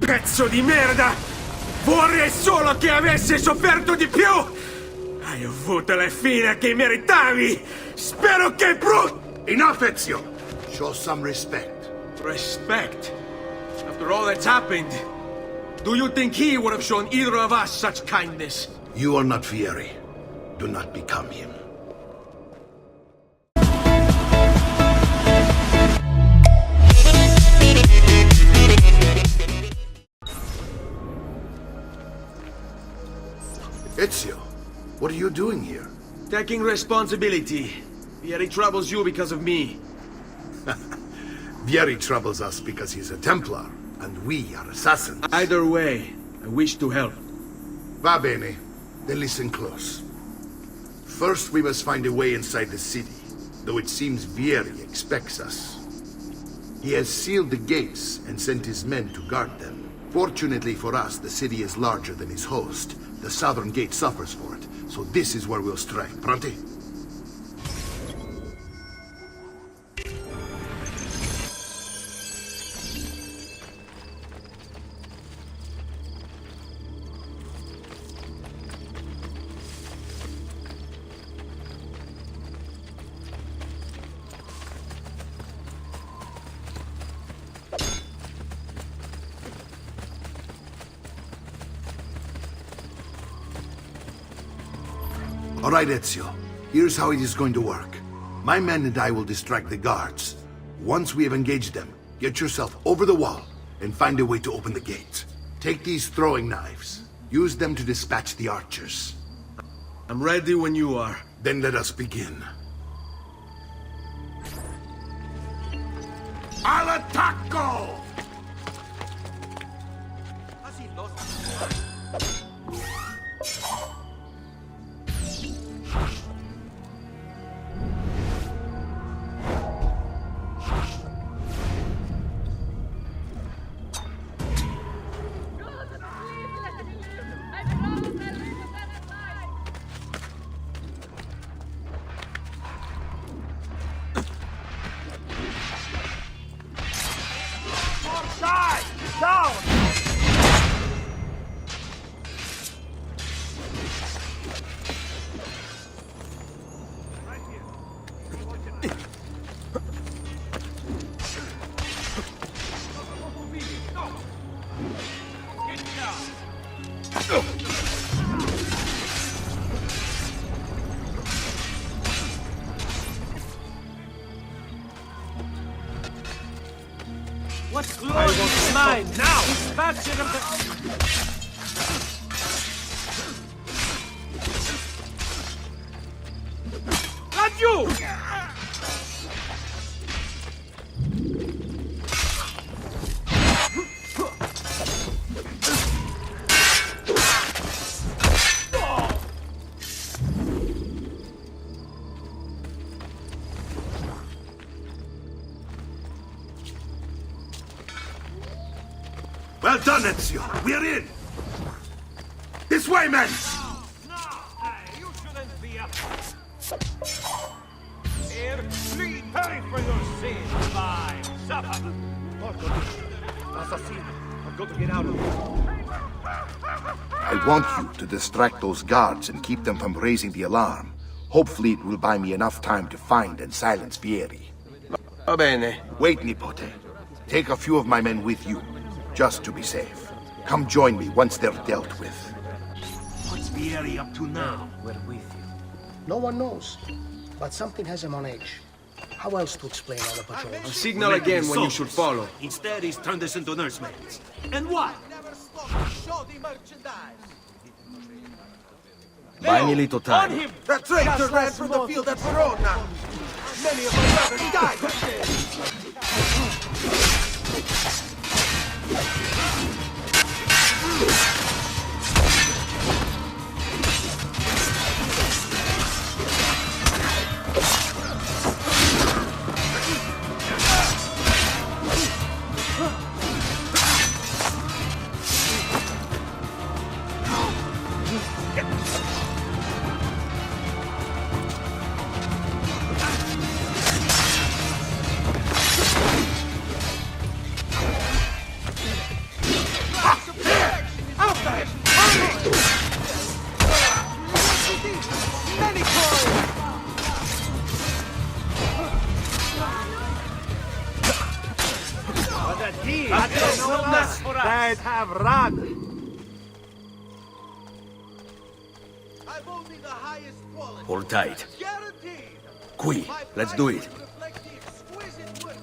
Pezzo di merda! Vorrei solo che avessi sofferto di più! Hai avuto la fine che meritavi! Spero che Enough, Ezio! Show some respect. Respect? After all that's happened, do you think he would have shown either of us such kindness? You are not Vieri. Do not become him. Ezio, what are you doing here? Taking responsibility. Vieri troubles you because of me. Vieri troubles us because he's a Templar, and we are assassins. Either way, I wish to help. Va bene. Then listen close. First, we must find a way inside the city, though it seems Vieri expects us. He has sealed the gates and sent his men to guard them. Fortunately for us, the city is larger than his host. The southern gate suffers for it, so this is where we'll strike. Pronti? All right, Ezio. Here's how it is going to work. My men and I will distract the guards. Once we have engaged them, get yourself over the wall and find a way to open the gate. Take these throwing knives. Use them to dispatch the archers. I'm ready when you are. Then let us begin. Al attacco! What's glory is mine now? Dispatching of the... Laggiù! Well done, Ezio. We're in. This way, men. No! Hey, you shouldn't be up. Here, please pay for your sins. Fine. Suffer. Assassino. I've got to get out of here. I want you to distract those guards and keep them from raising the alarm. Hopefully it will buy me enough time to find and silence Vieri. Va bene. Wait, Nipote. Take a few of my men with you, just to be safe. Come join me once they're dealt with. What's Vieri up to now? We're with you. No one knows, but something has him on edge. How else to explain all the patrols? Signal again when you should follow. Instead, he's turned us into nursemaids. And why? Buy me little On time. him! That traitor ran from the field at Verona. Many of my brothers died that day. Many coins! They'd have run. I've only the highest quality. Hold tight. Guaranteed. Qui, let's do it. Reflect the exquisite work.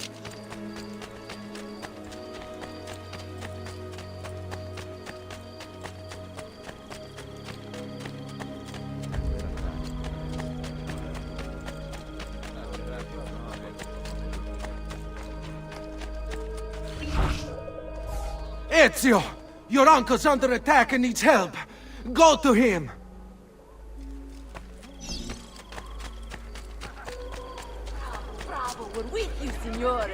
Ezio! Your uncle's under attack and needs help. Go to him. Bravo, we're with you, signore.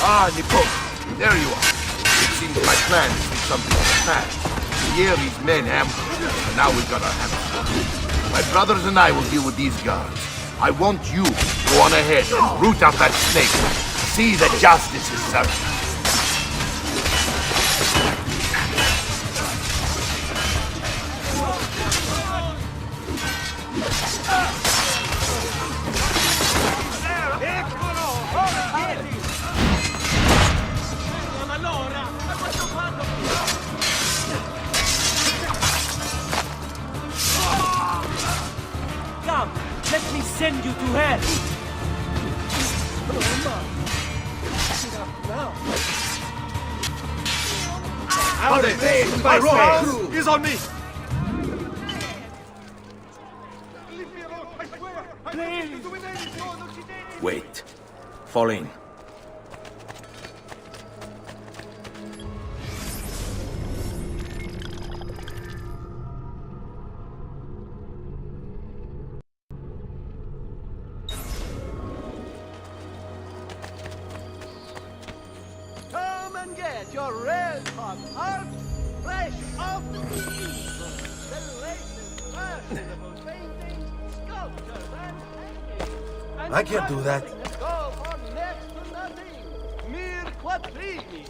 Ah, Nico, there you are. It seems my plan is to do something in the past. Vieri's men ambushed us, and now we've got our hands full. My brothers and I will deal with these guards. I want you to go on ahead and root out that snake. See that justice is served. Come, let me send you to hell! Out of there, my road! He's on me! Wait. Fall in. Come and get your red hot heart fresh off the easel. The latest fashionable paintings, sculptures, and hangings. And I can't do that. nothing go for next to nothing. Mere quattrini.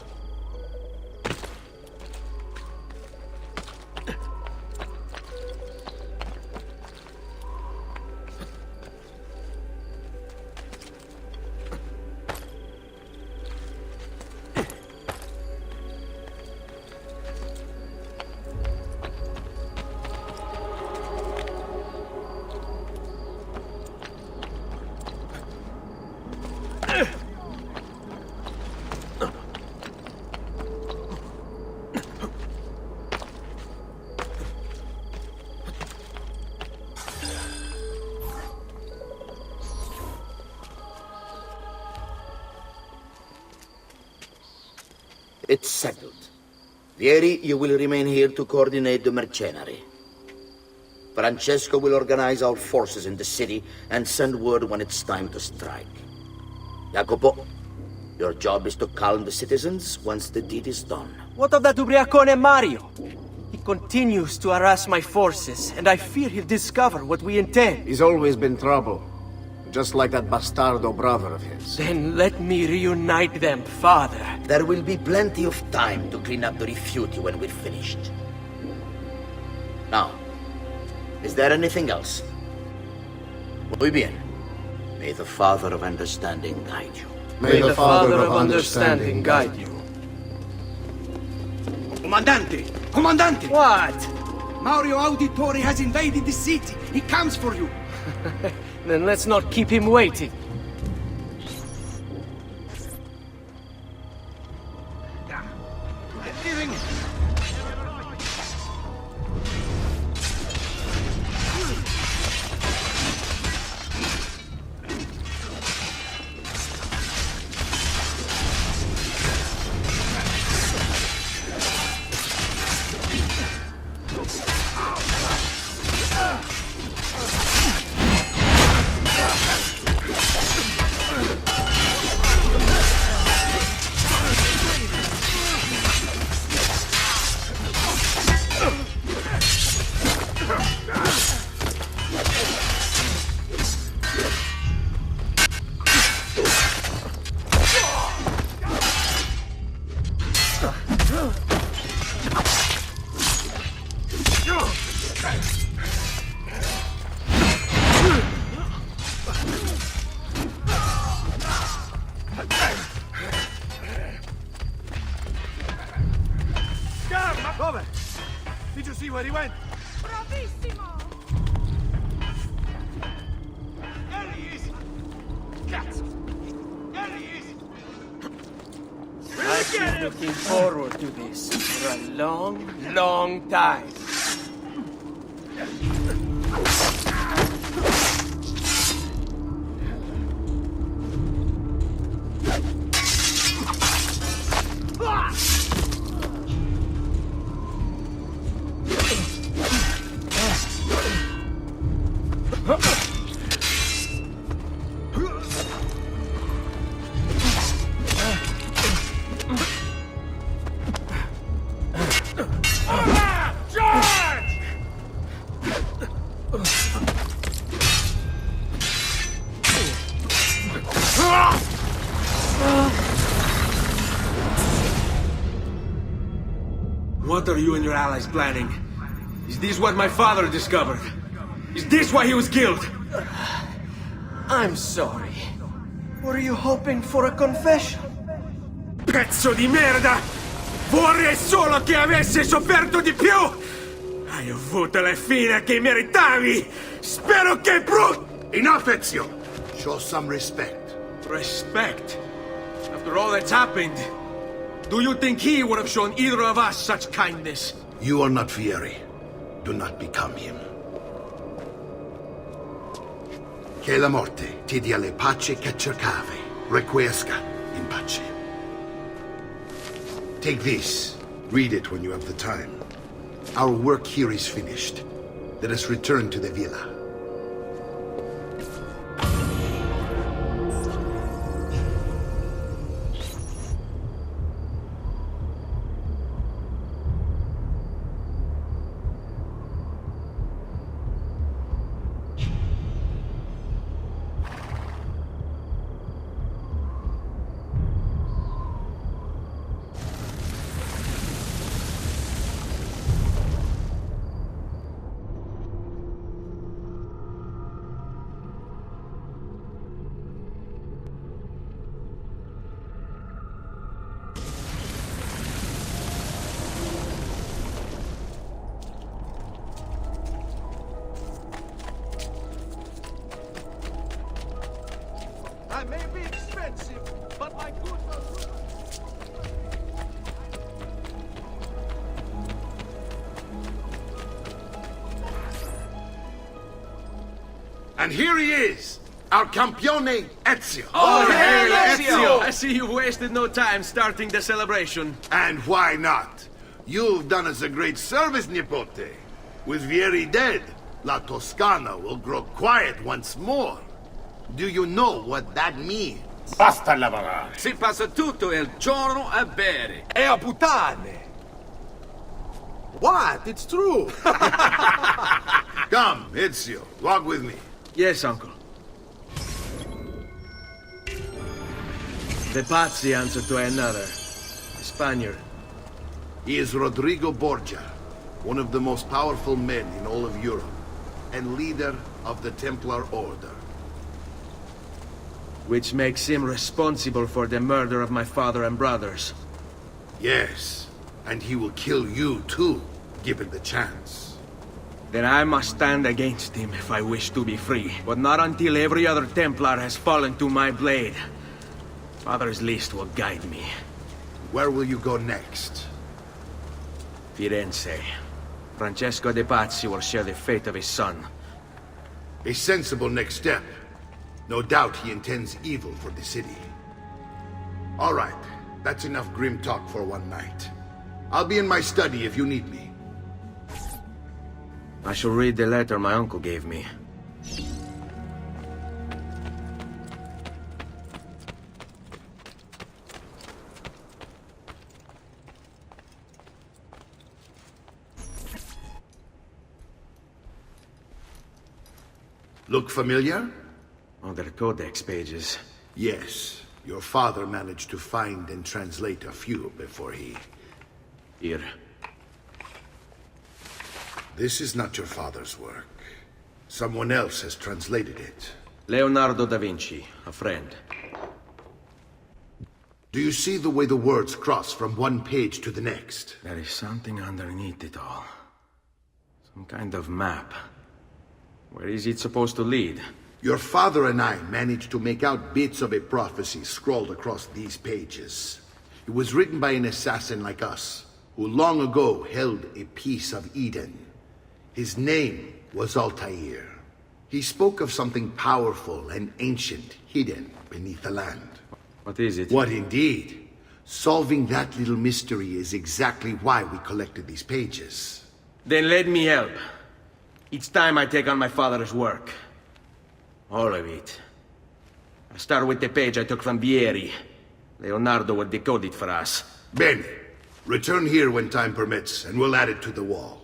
It's settled. Vieri, you will remain here to coordinate the mercenary. Francesco will organize our forces in the city and send word when it's time to strike. Jacopo, your job is to calm the citizens once the deed is done. What of that ubriacone Mario? He continues to harass my forces, and I fear he'll discover what we intend. He's always been trouble. Just like that bastardo brother of his. Then let me reunite them, father. There will be plenty of time to clean up the refuge when we're finished. Now, is there anything else? Muy bien. May the Father of Understanding guide you. May the Father of Understanding guide you. Comandante! Comandante! What? Mario Auditore has invaded the city. He comes for you. Then let's not keep him waiting. where he went. Bravissimo! There he is! Cazzo! There he is! I've been looking forward to this for a long, long time. What are you and your allies planning? Is this what my father discovered? Is this why he was killed? I'm sorry. Were you hoping for a confession? Pezzo di merda! Vorrei solo che avessi sofferto di più! Hai avuto la fine che meritavi! Spero che Enough, Ezio! Show some respect. Respect? After all that's happened, do you think he would have shown either of us such kindness? You are not Vieri. Do not become him. Che la morte ti dia le pace che cercavi. Requiescat in pace. Take this. Read it when you have the time. Our work here is finished. Let us return to the villa. I may be expensive, but my goods are good. And here he is, our campione Ezio. Oh, hail Ezio! I see you've wasted no time starting the celebration. And why not? You've done us a great service, Nipote. With Vieri dead, La Toscana will grow quiet once more. Do you know what that means? Basta lavorare. Si passa tutto il giorno a bere. E a puttane! What? It's true. Come, Ezio, walk with me. Yes, uncle. De Pazzi answered to another, a Spaniard. He is Rodrigo Borgia, one of the most powerful men in all of Europe, and leader of the Templar Order. Which makes him responsible for the murder of my father and brothers. Yes, and he will kill you too, given the chance. Then I must stand against him if I wish to be free. But not until every other Templar has fallen to my blade. Father's list will guide me. Where will you go next? Firenze. Francesco de Pazzi will share the fate of his son. A sensible next step. No doubt he intends evil for the city. All right, that's enough grim talk for one night. I'll be in my study if you need me. I shall read the letter my uncle gave me. Look familiar? On their codex pages. Yes. Your father managed to find and translate a few before he... Here. This is not your father's work. Someone else has translated it. Leonardo da Vinci, a friend. Do you see the way the words cross from one page to the next? There is something underneath it all. Some kind of map. Where is it supposed to lead? Your father and I managed to make out bits of a prophecy scrawled across these pages. It was written by an assassin like us, who long ago held a piece of Eden. His name was Altair. He spoke of something powerful and ancient hidden beneath the land. What is it? What indeed? Solving that little mystery is exactly why we collected these pages. Then let me help. It's time I take on my father's work. All of it. I'll start with the page I took from Vieri. Leonardo will decode it for us. Bene. Return here when time permits, and we'll add it to the wall.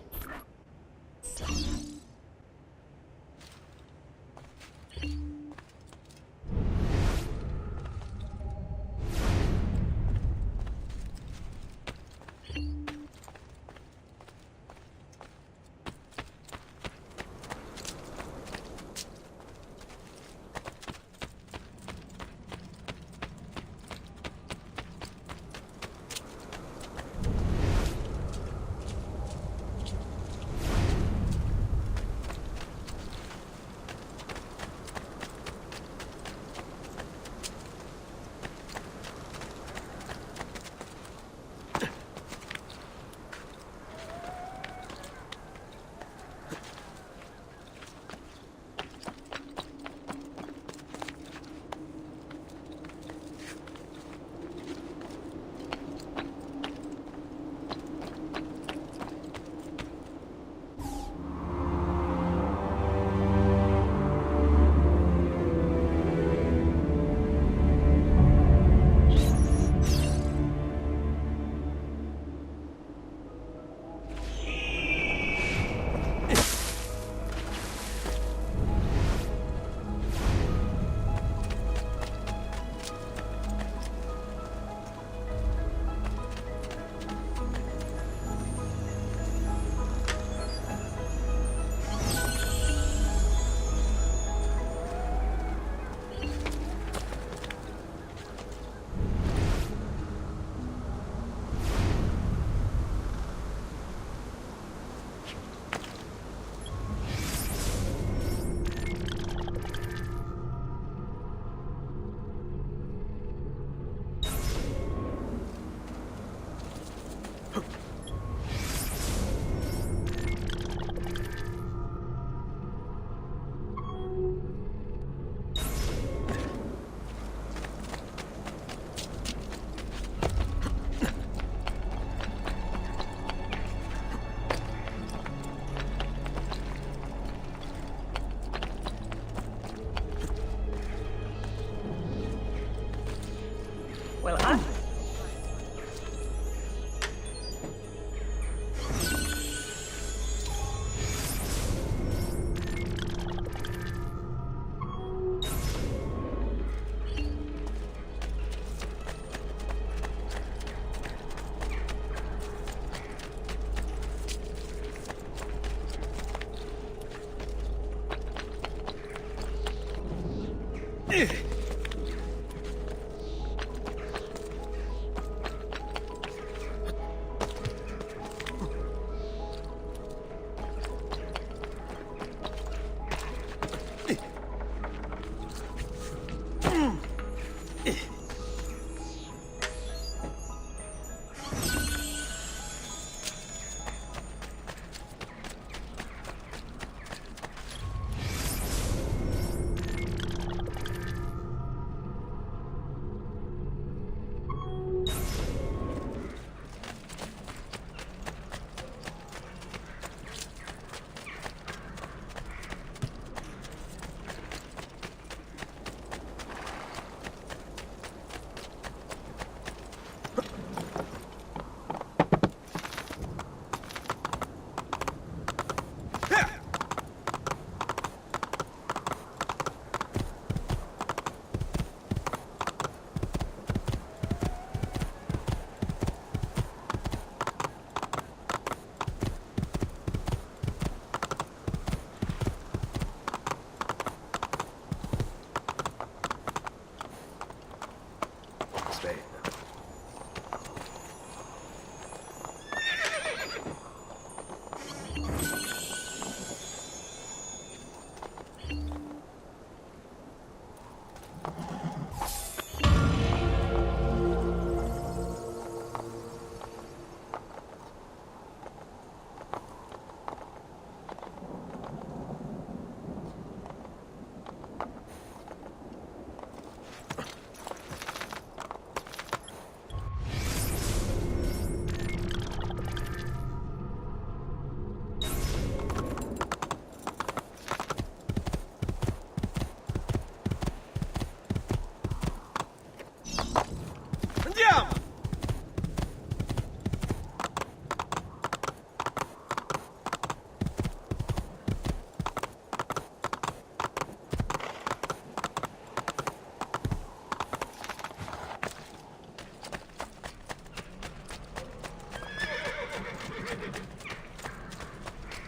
Well, I...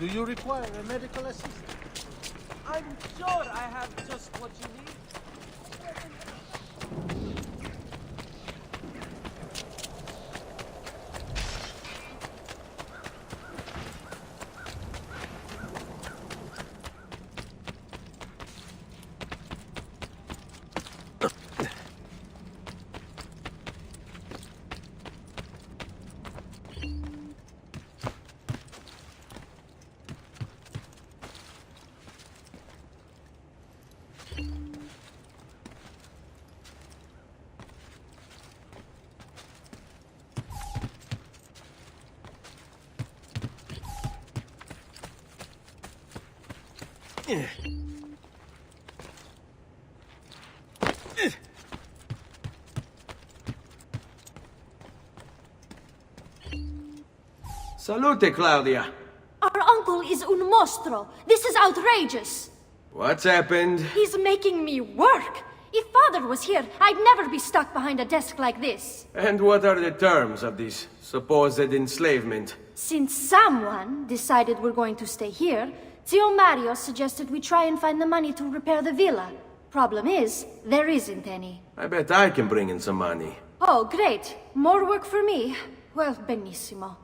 Do you require a medical assistant? I'm sure I have just what you need. Salute, Claudia. Our uncle is un mostro. This is outrageous. What's happened? He's making me work. If Father was here, I'd never be stuck behind a desk like this. And what are the terms of this supposed enslavement? Since someone decided we're going to stay here, Zio Mario suggested we try and find the money to repair the villa. Problem is, there isn't any. I bet I can bring in some money. Oh, great. More work for me. Well, benissimo.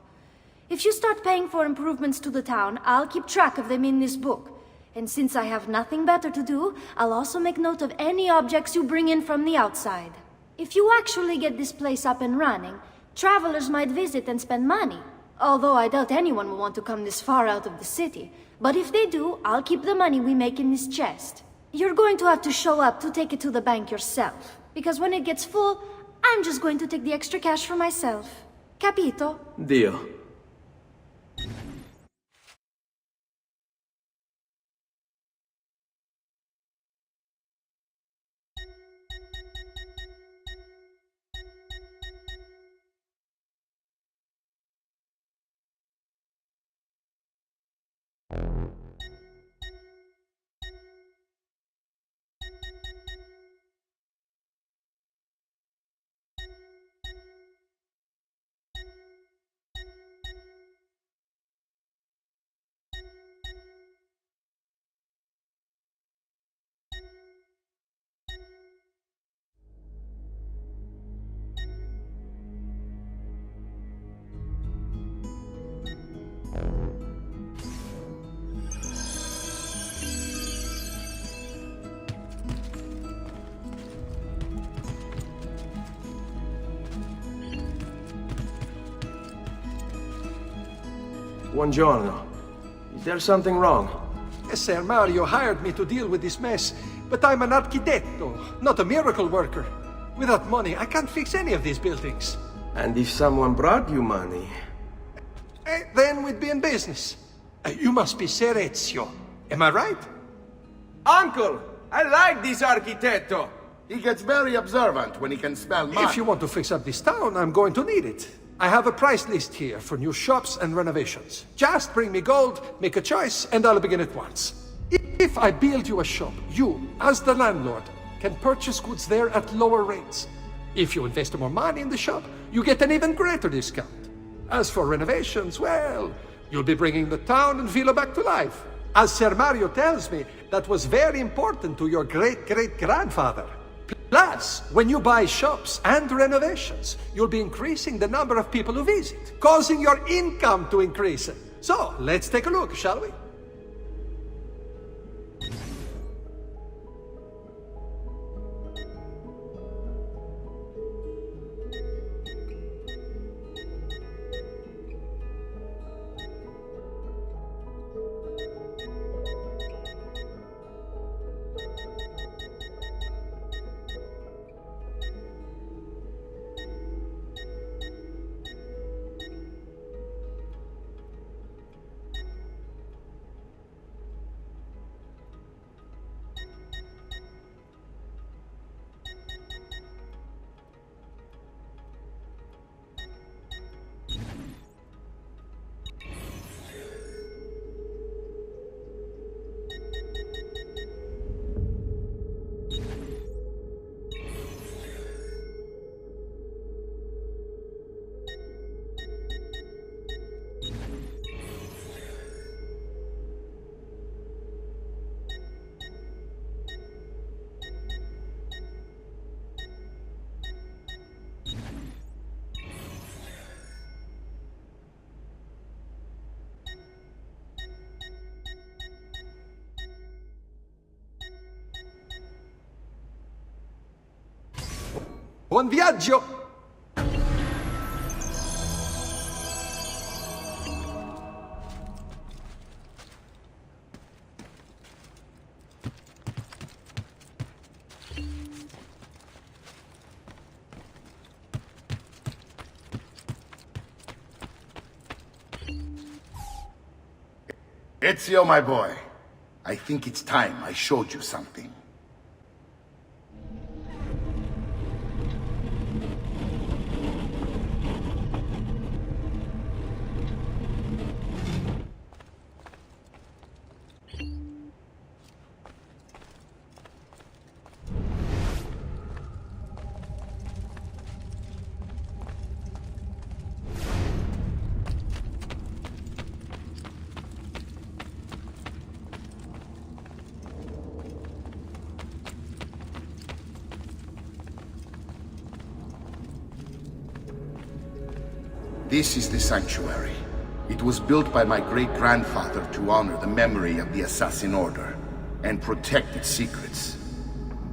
If you start paying for improvements to the town, I'll keep track of them in this book. And since I have nothing better to do, I'll also make note of any objects you bring in from the outside. If you actually get this place up and running, travelers might visit and spend money. Although I doubt anyone will want to come this far out of the city. But if they do, I'll keep the money we make in this chest. You're going to have to show up to take it to the bank yourself. Because when it gets full, I'm just going to take the extra cash for myself. Capito? Deal. Buongiorno. Is there something wrong? Ser Mario hired me to deal with this mess, but I'm an architetto, not a miracle worker. Without money, I can't fix any of these buildings. And if someone brought you money? Then we'd be in business. You must be Ser Ezio. Am I right? Uncle! I like this architetto! He gets very observant when he can smell mud. If you want to fix up this town, I'm going to need it. I have a price list here for new shops and renovations. Just bring me gold, make a choice, and I'll begin at once. If I build you a shop, you, as the landlord, can purchase goods there at lower rates. If you invest more money in the shop, you get an even greater discount. As for renovations, well, you'll be bringing the town and villa back to life. As Ser Mario tells me, that was very important to your great-great-grandfather. Plus, when you buy shops and renovations, you'll be increasing the number of people who visit, causing your income to increase. So, let's take a look, shall we? Buon viaggio! Ezio, my boy, I think it's time I showed you something. This is the sanctuary. It was built by my great-grandfather to honor the memory of the Assassin Order and protect its secrets.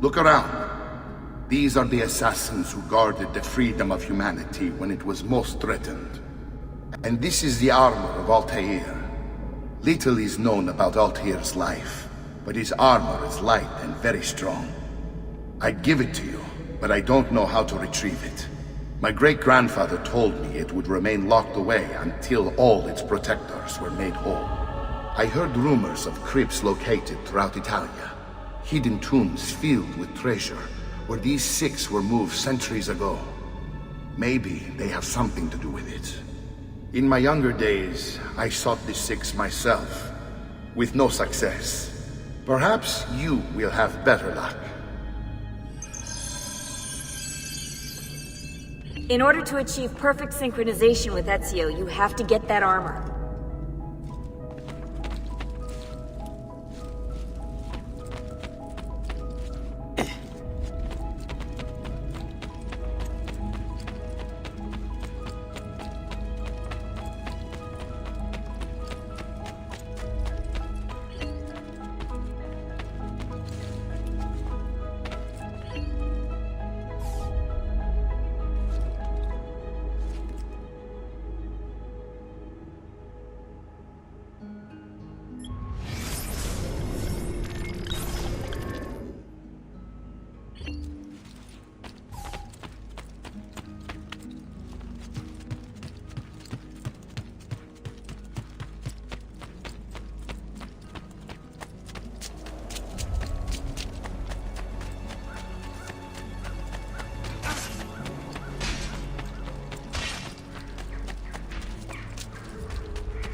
Look around. These are the assassins who guarded the freedom of humanity when it was most threatened. And this is the armor of Altair. Little is known about Altair's life, but his armor is light and very strong. I'd give it to you, but I don't know how to retrieve it. My great-grandfather told me it would remain locked away until all its protectors were made whole. I heard rumors of crypts located throughout Italia, hidden tombs filled with treasure, where these six were moved centuries ago. Maybe they have something to do with it. In my younger days, I sought the six myself, with no success. Perhaps you will have better luck. In order to achieve perfect synchronization with Ezio, you have to get that armor.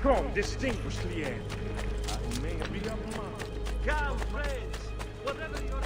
Come, distinguished Vieri. I may be a monk. Come, friends. Whatever your